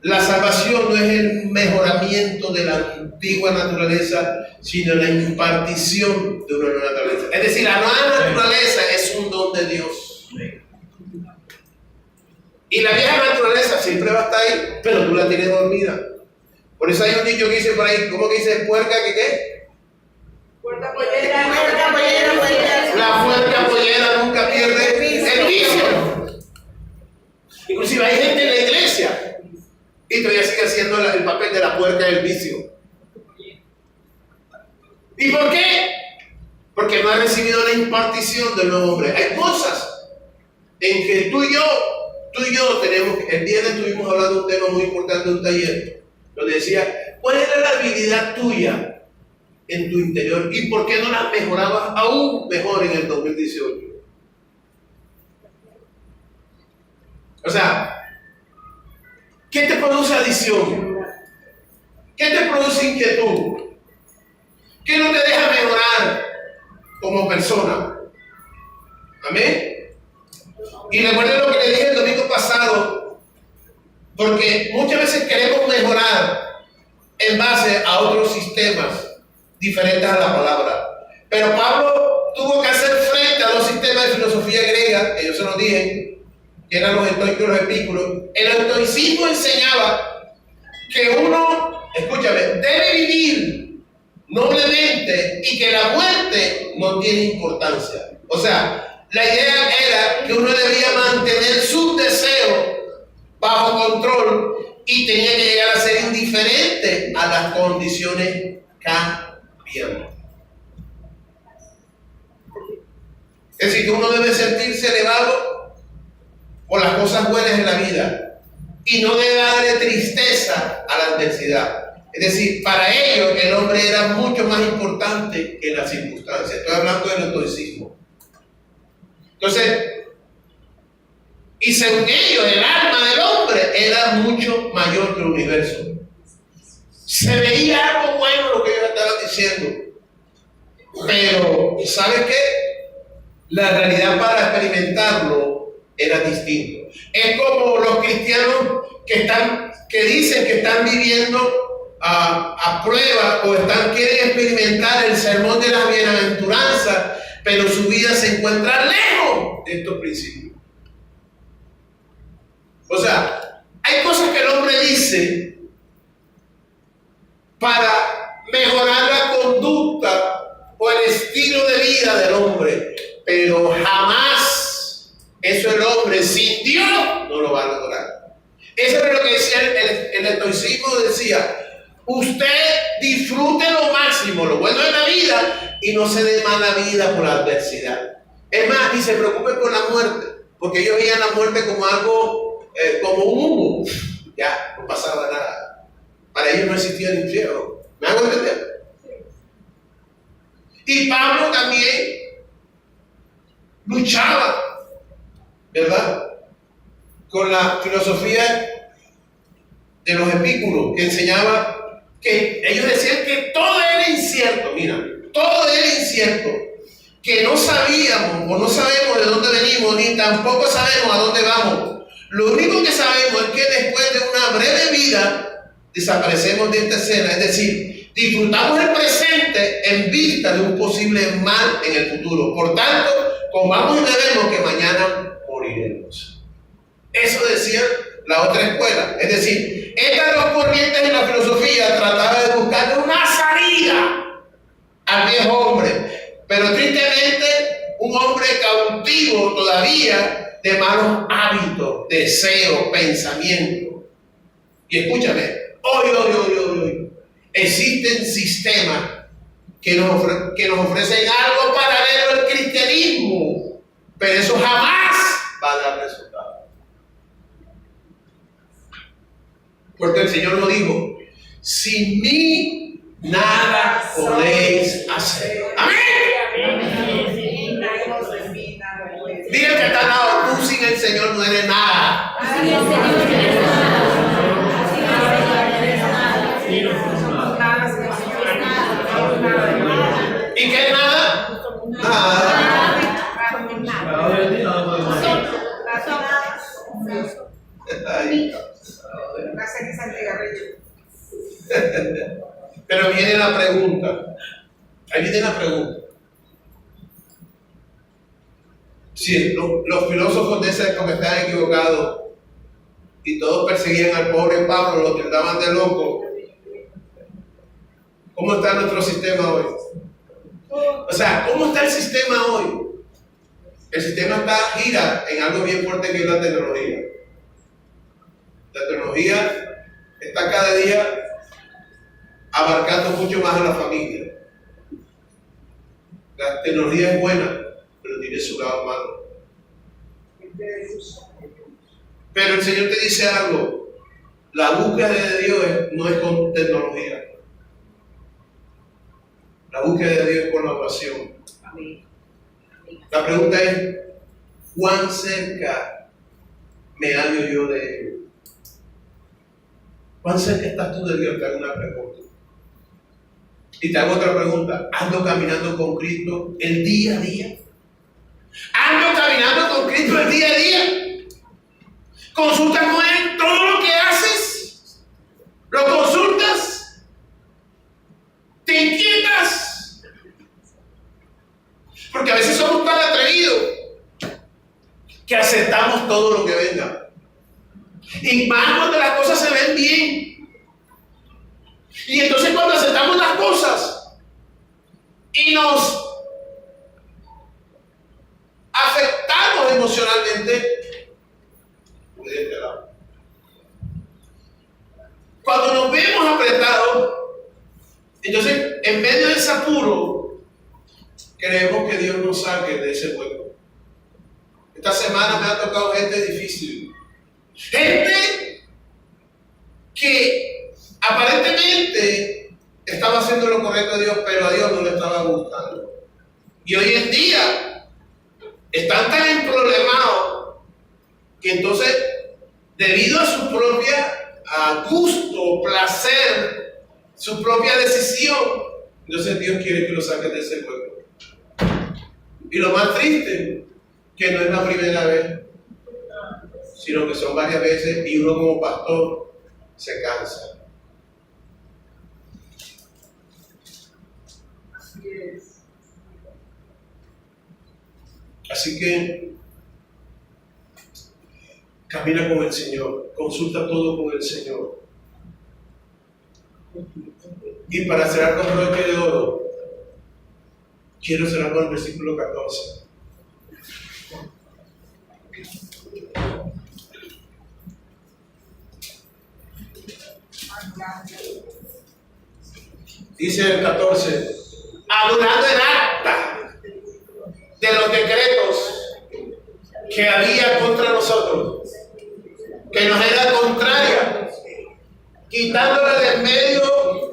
La salvación no es el mejoramiento de la antigua naturaleza, sino la impartición de una nueva naturaleza. Es decir, la nueva naturaleza es un don de Dios. Y la vieja naturaleza siempre va a estar ahí, pero tú la tienes dormida. Por eso hay un dicho que dice por ahí, ¿cómo que dice puerca que qué? Puerca pollera, pollera. La puerca pollera nunca pierde el vicio. Inclusive hay gente en la iglesia y todavía sigue haciendo el papel de la puerca del vicio. ¿Y por qué? Porque no ha recibido la impartición del nuevo hombre. Hay cosas en que tú y yo tenemos. El viernes estuvimos hablando de un tema muy importante en un taller, donde decía, ¿cuál era la habilidad tuya en tu interior y por qué no la mejorabas aún mejor en el 2018? O sea, ¿qué te produce adicción? ¿Qué te produce inquietud? ¿Qué no te deja mejorar como persona? Amén. Y recuerden lo que le dije el domingo pasado, porque muchas veces queremos mejorar en base a otros sistemas diferentes a la palabra. Pero Pablo tuvo que hacer frente a los sistemas de filosofía griega, que yo se los dije, que eran los estoicos y los epícuros. El estoicismo enseñaba que uno, escúchame, debe vivir noblemente y que la muerte no tiene importancia. O sea, la idea era que uno debía mantener sus deseos bajo control y tenía que llegar a ser indiferente a las condiciones cambiantes. Es decir, que uno debe sentirse elevado por las cosas buenas en la vida y no debe darle tristeza a la adversidad. Es decir, para ellos el hombre era mucho más importante que las circunstancias. Estoy hablando del estoicismo. Entonces, y según ellos, el alma del hombre era mucho mayor que el universo. Se veía algo bueno lo que ellos estaban diciendo. Pero, ¿sabes qué? La realidad para experimentarlo era distinto. Es como los cristianos que dicen que están viviendo a prueba o quieren experimentar el sermón de las bienaventuranzas, pero su vida se encuentra lejos de estos principios. O sea, hay cosas que el hombre dice para mejorar la conducta o el estilo de vida del hombre, pero jamás eso el hombre sin Dios no lo va a lograr. Eso es lo que decía el estoicismo, decía, usted disfrute lo máximo, lo bueno de la vida y no se dé mala vida por la adversidad. Es más, ni se preocupe por la muerte, porque ellos veían la muerte como algo, como un humo. Ya, no pasaba nada. Para ellos no existía el infierno. ¿Me hago entender? Y Pablo también luchaba, ¿verdad?, con la filosofía de los epícuros, que enseñaba que ellos decían que todo era incierto. Mira, todo era incierto, que no sabíamos o no sabemos de dónde venimos, ni tampoco sabemos a dónde vamos. Lo único que sabemos es que después de una breve vida desaparecemos de esta escena, es decir, disfrutamos el presente en vista de un posible mal en el futuro. Por tanto, comamos y bebemos que mañana moriremos. Eso decía la otra escuela. Es decir, estas dos corrientes en la filosofía trataban de buscarle una salida al viejo hombre, pero tristemente un hombre cautivo todavía de malos hábitos, deseos, pensamientos. Y escúchame, hoy existen sistemas que nos ofrecen algo paralelo al cristianismo, pero eso jamás va a dar resultado. Porque el Señor nos dijo, sin mí nada podéis hacer. Amén. Diga que está al lado, tú sin el Señor no eres nada. Pero viene la pregunta. Ahí viene la pregunta. Si los filósofos de esa época estaban equivocados y todos perseguían al pobre Pablo, lo tildaban de loco, ¿cómo está nuestro sistema hoy? O sea, ¿cómo está el sistema hoy? El sistema gira en algo bien fuerte que es la tecnología. La tecnología está cada día abarcando mucho más a la familia. La tecnología es buena, pero tiene su lado malo. Pero el Señor te dice algo: la búsqueda de Dios no es con tecnología. La búsqueda de Dios es con la oración. La pregunta es: ¿cuán cerca me hallo yo de Él? ¿Cuán cerca estás tú de Dios? Te hago una pregunta. Y te hago otra pregunta: ¿ando caminando con Cristo el día a día? ¿Ando caminando con Cristo el día a día? ¿Consultas con Él todo lo que haces? ¿Lo consultas? ¿Te inquietas? Porque a veces somos tan atrevidos que aceptamos todo lo que venga. Y más cuando las cosas se ven bien. Y entonces cuando aceptamos las cosas y nos afectamos emocionalmente, cuando nos vemos apretados, entonces en medio de ese apuro queremos que Dios nos saque de ese hueco. Esta semana me ha tocado gente difícil, gente que aparentemente estaba haciendo lo correcto a Dios, pero a Dios no le estaba gustando. Y hoy en día están tan emproblemados que entonces, debido a su propia gusto, placer, su propia decisión, entonces Dios quiere que lo saque de ese hueco. Y lo más triste, que no es la primera vez, sino que son varias veces, y uno como pastor se cansa. Así que camina con el Señor, consulta todo con el Señor. Y para cerrar con broche de oro, quiero cerrar con el versículo 14. Dice el 14: anulando el acta de los decretos que había contra nosotros, que nos era contraria, quitándola del medio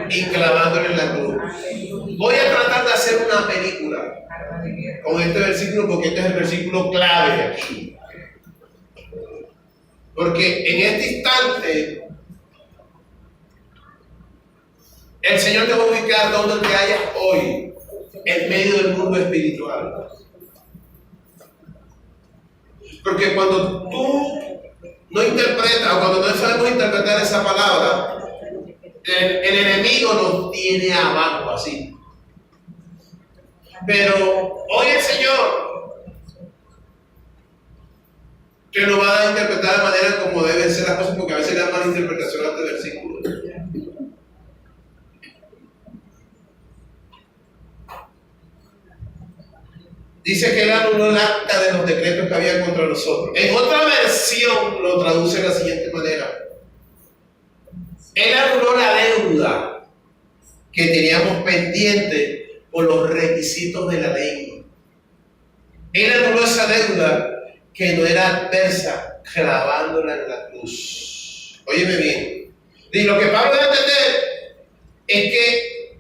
y clavándola en la cruz. Voy a tratar de hacer una película con este versículo, porque este es el versículo clave aquí. Porque en este instante el Señor te va a ubicar donde te hallas hoy, en medio del mundo espiritual. Porque cuando tú no interpretas, o cuando no sabemos interpretar esa palabra, el enemigo nos tiene abajo así. Pero hoy el Señor que nos va a interpretar de manera como deben ser las cosas, porque a veces le dan mala interpretación a este versículo. Dice que Él anuló el acta de los decretos que había contra nosotros. En otra versión lo traduce de la siguiente manera: Él anuló la deuda que teníamos pendiente por los requisitos de la ley. Él anuló esa deuda que no era adversa, clavándola en la cruz. Óyeme bien. Y lo que Pablo debe entender es que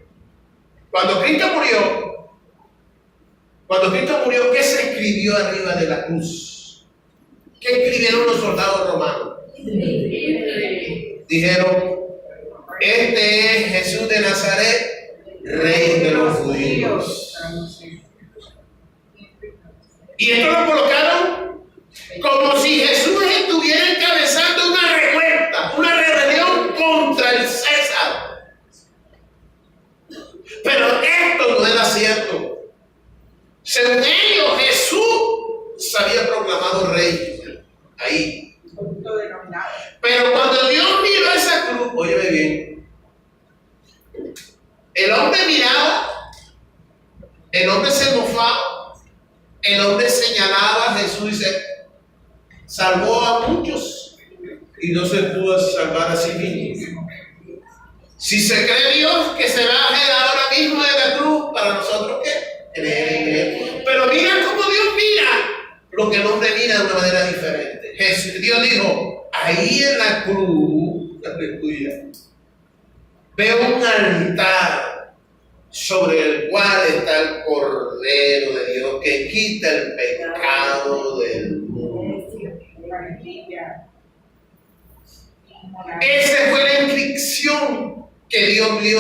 cuando Cristo murió, ¿qué se escribió arriba de la cruz? ¿Qué escribieron los soldados romanos? Dijeron: este es Jesús de Nazaret, Rey de los judíos. Y esto lo colocaron como si Jesús estuviera encabezando una revuelta, una El hombre miraba, el hombre se mofaba, el hombre señalaba a Jesús y dice, salvó a muchos y no se pudo salvar a sí mismo. Si se cree Dios que se baje ahora mismo de la cruz, para nosotros ¿qué? Creer en Él. Pero mira cómo Dios mira lo que el hombre mira de una manera diferente. Dios dijo, ahí en la cruz, aleluya, veo un altar sobre el cual está el Cordero de Dios que quita el pecado del mundo. Esa fue la inscripción que Dios dio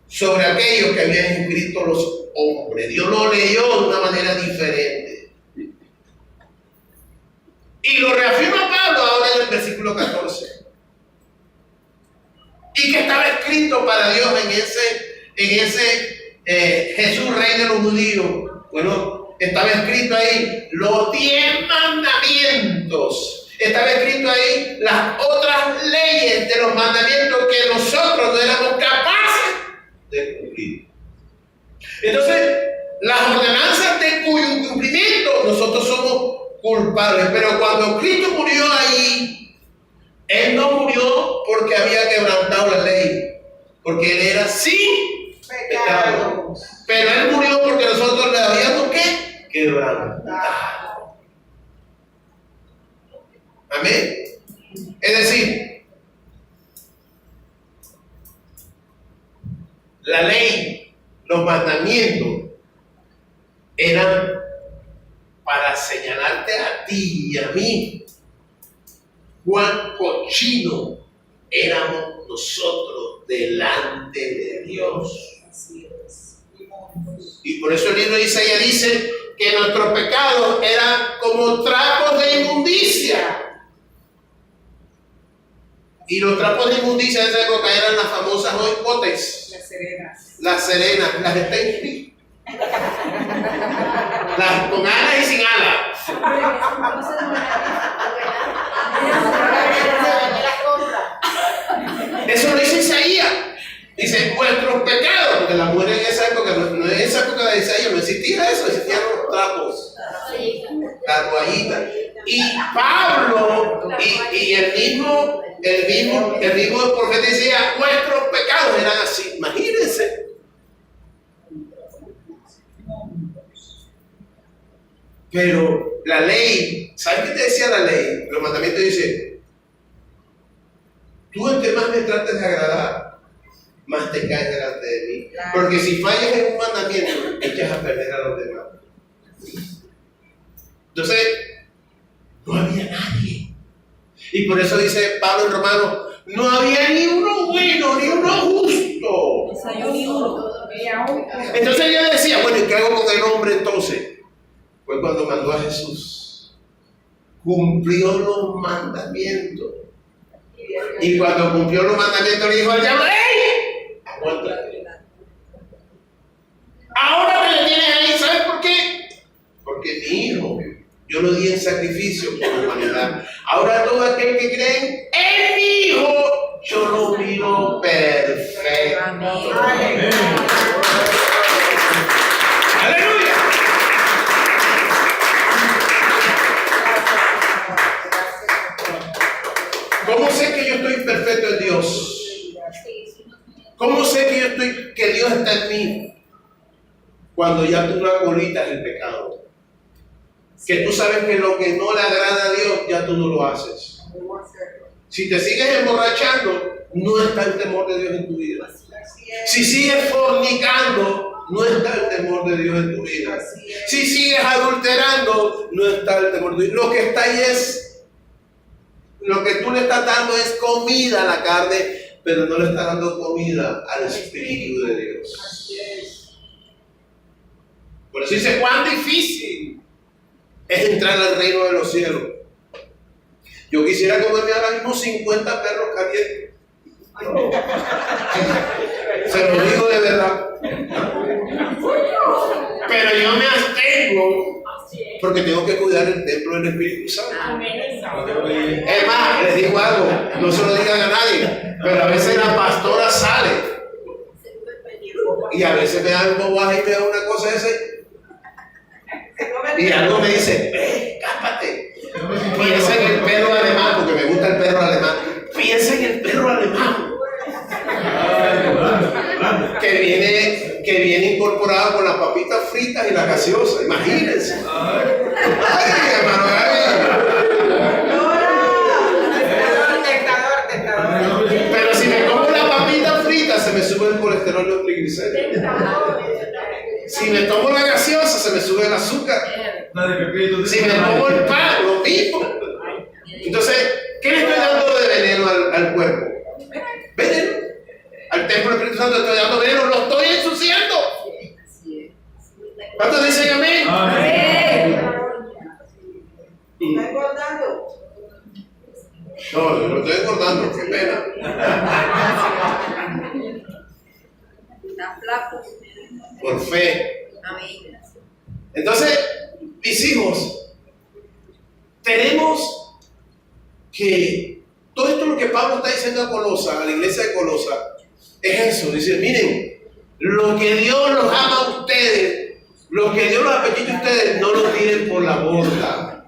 sobre aquellos que habían inscrito los hombres. Dios lo leyó de una manera diferente. Y lo reafirma Pablo ahora en el versículo 14. Y que estaba escrito para Dios en ese Jesús, Rey de los judíos. Bueno, estaba escrito ahí los 10 mandamientos. Estaba escrito ahí las otras leyes de los mandamientos que nosotros no éramos capaces de cumplir. Entonces, las ordenanzas de cuyo incumplimiento nosotros somos culpables. Pero cuando Cristo murió ahí, Él no murió porque había quebrantado la ley, porque Él era sin pecado. Pero Él murió porque nosotros le habíamos ¿qué? Quebrantado. Amén. Es decir, la ley, los mandamientos eran para señalarte a ti y a mí cuán cochino éramos nosotros delante de Dios. Y por eso el libro de Isaías dice que nuestros pecados eran como trapos de inmundicia. Y los trapos de inmundicia de esa época eran las famosas oicotes. Las serenas, las Steinfeld. Las con alas y sin alas. Eso lo dice Isaías. Dice, vuestros pecados, porque la mujer en esa época, no en esa época de Isaías, no existía eso, existían los trapos, las toallitas. Y Pablo, y el mismo profeta decía, vuestros pecados eran así, imagínense. Pero la ley, ¿sabes qué te decía la ley? Los mandamientos dicen, tú entre más me trates de agradar, más te caes delante de mí. Porque si fallas en un mandamiento, echas a perder a los demás. Entonces, no había nadie. Y por eso dice Pablo en Romanos, no había ni uno bueno, ni uno justo. Entonces yo decía, bueno, ¿y qué hago con el hombre entonces? Fue cuando mandó a Jesús. Cumplió los mandamientos. Y cuando cumplió los mandamientos le dijo al diablo, ¡ey! Aguántate. Ahora me lo tienes ahí, ¿sabes por qué? Porque mi hijo, yo lo di en sacrificio por la humanidad. Ahora todo aquel que cree en mi hijo, yo lo miro perfecto. Amén. ¡Aleluya! ¿Cómo sé que yo estoy perfecto en Dios? ¿Cómo sé que Dios está en mí? Cuando ya tú no abolitas el pecado. Que tú sabes que lo que no le agrada a Dios, ya tú no lo haces. Si te sigues emborrachando, no está el temor de Dios en tu vida. Si sigues fornicando, no está el temor de Dios en tu vida. Si sigues adulterando, no está el temor de Dios. Lo que está ahí es, lo que tú le estás dando es comida a la carne, pero no le estás dando comida al Espíritu de Dios. Por eso dice, cuán difícil es entrar al reino de los cielos. Yo quisiera comerme ahora mismo 50 perros calientes. No. Se lo digo de verdad. Pero yo me abstengo porque tengo que cuidar el templo del Espíritu Santo. Es más, les digo algo, no se lo digan a nadie, pero a veces la pastora sale Y a veces me da el bobaje y me da una cosa esa. Y algo me dice, escápate. Piensa en el perro alemán, porque me gusta el perro alemán. Piensa en el perro alemán. Que viene incorporado con las papitas fritas y la gaseosa. Imagínense. Ay, hermano, pero si me como la papita frita, se me sube el colesterol y los triglicéridos. Si me tomo la gaseosa, se me sube el azúcar. Si me tomo el pan, lo mismo. Entonces, ¿qué le estoy dando de veneno al cuerpo? Veneno. Al templo del Espíritu Santo le estoy dando veneno, lo estoy ensuciando. ¿Cuántos dicen amén? ¿Está engordando? No, yo lo estoy engordando, qué pena. Está flaco. Por fe. Amén. Entonces, mis hijos, tenemos que todo esto lo que Pablo está diciendo a Colosa, a la iglesia de Colosa, es eso. Dice, miren, lo que Dios los ama a ustedes, lo que Dios los apetita a ustedes, no lo tiren por la borda.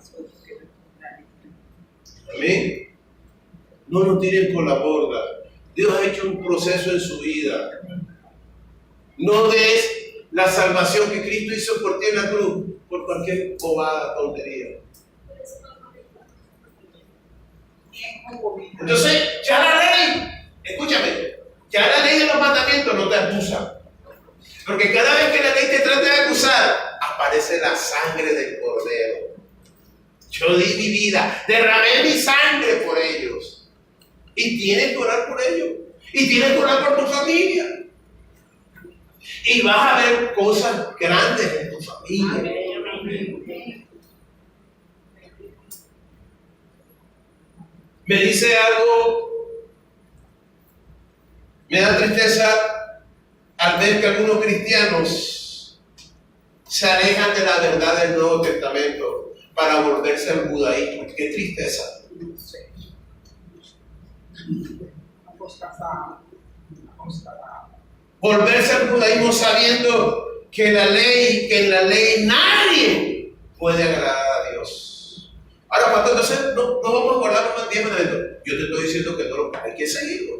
Amén. No lo tiren por la borda. Dios ha hecho un proceso en su vida. No des la salvación que Cristo hizo por ti en la cruz por cualquier bobada, tontería. Entonces, ya la ley, escúchame, ya la ley de los mandamientos no te acusa. Porque cada vez que la ley te trata de acusar, aparece la sangre del Cordero. Yo di mi vida, derramé mi sangre por ellos. Y tienes que orar por ellos. Y tienes que orar por tu familia. Y vas a ver cosas grandes en tu familia. Me dice algo, me da tristeza al ver que algunos cristianos se alejan de la verdad del Nuevo Testamento para volverse al judaísmo. Qué tristeza. Volverse al judaísmo sabiendo que en la ley nadie puede agradar a Dios. Ahora, pastor, entonces no vamos a guardar los 10 mandamientos. Yo te estoy diciendo que no lo hay que seguirlo.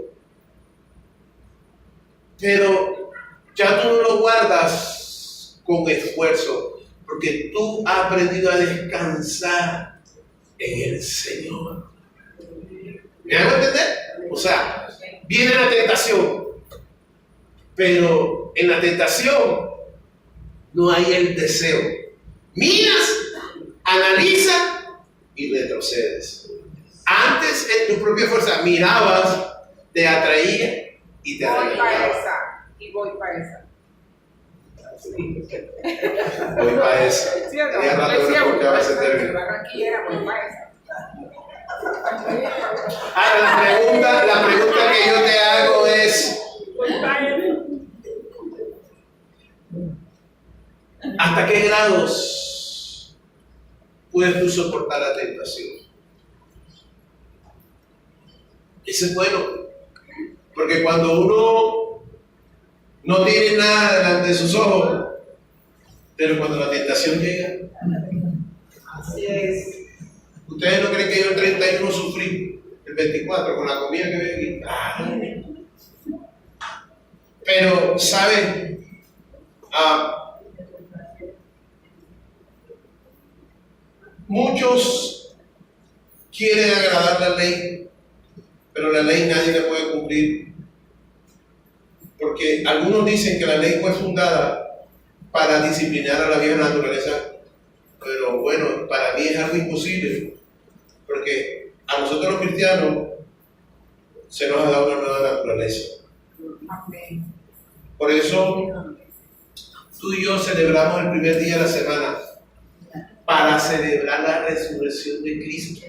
Pero ya tú no lo guardas con esfuerzo, porque tú has aprendido a descansar en el Señor. ¿Me hago entender? O sea, viene la tentación, pero en la tentación no hay el deseo. Miras, analizas y retrocedes. Antes en tu propia fuerza mirabas, te atraía y te Voy para adelantaba. esa. Y voy para esa. Voy para esa. ¿Sí o no? Tenía rato que no escuchaba ese término. Aquí era voy para esa. Ahora la pregunta que yo te hago es, ¿hasta qué grados puedes tú soportar la tentación? Eso es bueno, porque cuando uno no tiene nada delante de sus ojos, pero cuando la tentación llega, Así es. ¿ustedes no creen que yo el 31 sufrí? El 24 con la comida que vi aquí. Pero, ¿saben? Muchos quieren agradar la ley, pero la ley nadie la puede cumplir. Porque algunos dicen que la ley fue fundada para disciplinar a la vieja naturaleza, pero bueno, para mí es algo imposible, porque a nosotros los cristianos se nos ha dado una nueva naturaleza. Amén. Por eso tú y yo celebramos el primer día de la semana para celebrar la resurrección de Cristo.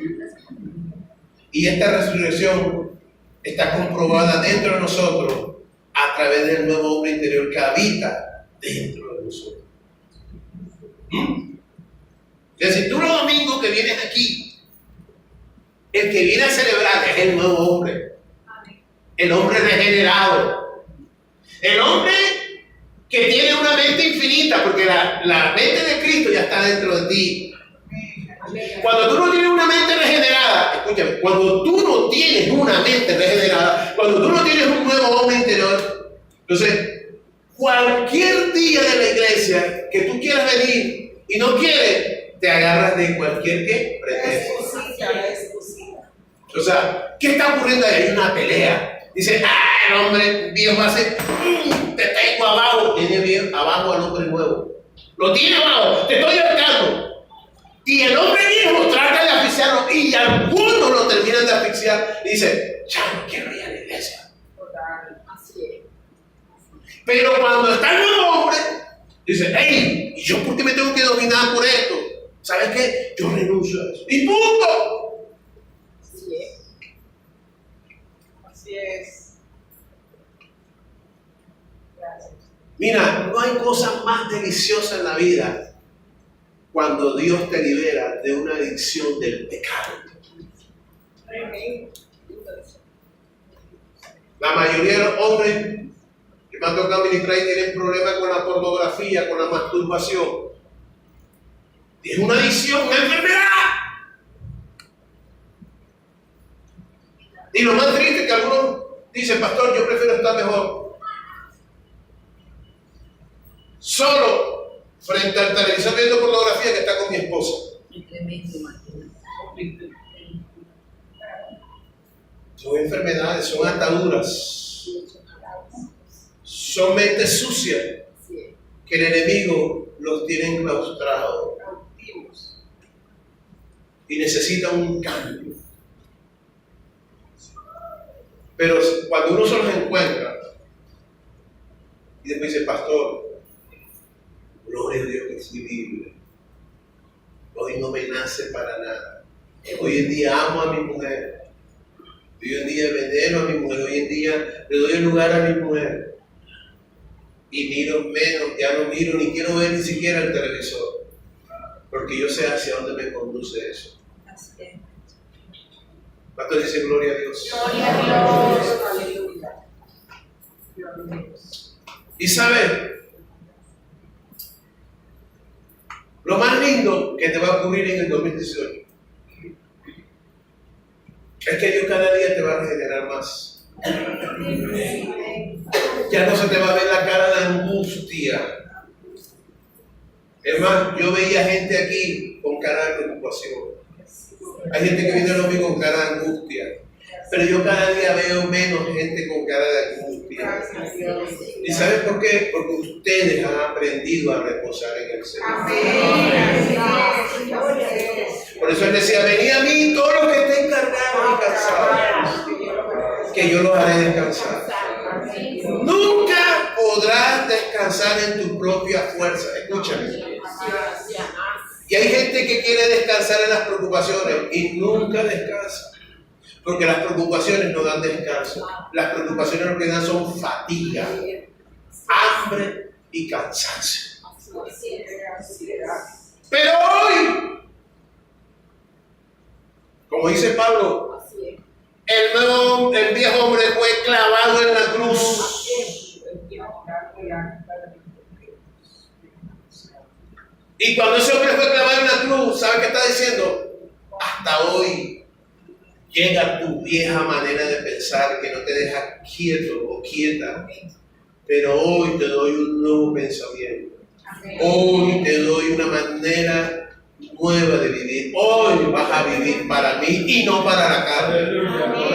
Y esta resurrección está comprobada dentro de nosotros a través del nuevo hombre interior que habita dentro de nosotros. Desde tú los domingos que vienes aquí, el que viene a celebrar es el nuevo hombre, el hombre regenerado, el hombre que tiene una mente infinita, porque la mente de Cristo ya está dentro de ti. Cuando tú no tienes una mente regenerada, escúchame, cuando tú no tienes una mente regenerada, cuando tú no tienes un nuevo hombre interior, entonces, cualquier día de la iglesia que tú quieras venir y no quieres, te agarras de cualquier ¿qué? Pretexto. O sea, ¿qué está ocurriendo ahí? Hay una pelea. Dice, el hombre viejo hace, te tengo abajo. Tiene bien abajo al hombre nuevo. Lo tiene abajo, te estoy ahorcando. Y el hombre viejo trata de asfixiarlo y algunos lo terminan de asfixiar y dice, ya no quiero ir a la iglesia. Pero cuando está el nuevo hombre, dice, hey, ¿y yo por qué me tengo que dominar por esto? ¿Sabes qué? Yo renuncio a eso. ¡Y punto! Así es. Gracias. Mira, no hay cosa más deliciosa en la vida cuando Dios te libera de una adicción del pecado. La mayoría de los hombres que me han tocado ministrar y tienen problemas con la pornografía, con la masturbación. Es una adicción, una enfermedad. Y lo más triste es que algunos dicen, pastor, yo prefiero estar mejor solo frente al televisor viendo pornografía que está con mi esposa. Son enfermedades, son ataduras, son mentes sucias que el enemigo los tiene enclaustrados y necesitan un cambio. Pero cuando uno se los encuentra y después dice, pastor, gloria a Dios que es libre, hoy no me nace para nada, hoy en día amo a mi mujer, hoy en día venero a mi mujer, hoy en día le doy el lugar a mi mujer y miro menos, ya no miro ni quiero ver ni siquiera el televisor porque yo sé hacia dónde me conduce eso. Pastor dice gloria a Dios. Gloria a Dios. Aleluya. Y sabe, lo más lindo que te va a ocurrir en el 2018 es que Dios cada día te va a regenerar más. Ya no se te va a ver la cara de angustia. Es más, yo veía gente aquí con cara de preocupación. Hay gente que viene a mí con cara de angustia. Pero yo cada día veo menos gente con cara de angustia. ¿Y sabes por qué? Porque ustedes han aprendido a reposar en el Señor. Por eso Él decía, venid a mí todos los que estén cargados y cansados, que yo los haré descansar. Nunca podrás descansar en tu propia fuerza. Escúchame. Y hay gente que quiere descansar en las preocupaciones y nunca descansa. Porque las preocupaciones no dan descanso. Las preocupaciones lo que dan son fatiga, hambre y cansancio. Pero hoy, como dice Pablo, el viejo hombre fue clavado en la cruz. Y cuando ese hombre fue clavado en la cruz, ¿sabe qué está diciendo? Hasta hoy llega tu vieja manera de pensar que no te deja quieto o quieta. Pero hoy te doy un nuevo pensamiento. Hoy te doy una manera nueva de vivir. Hoy vas a vivir para mí y no para la carne.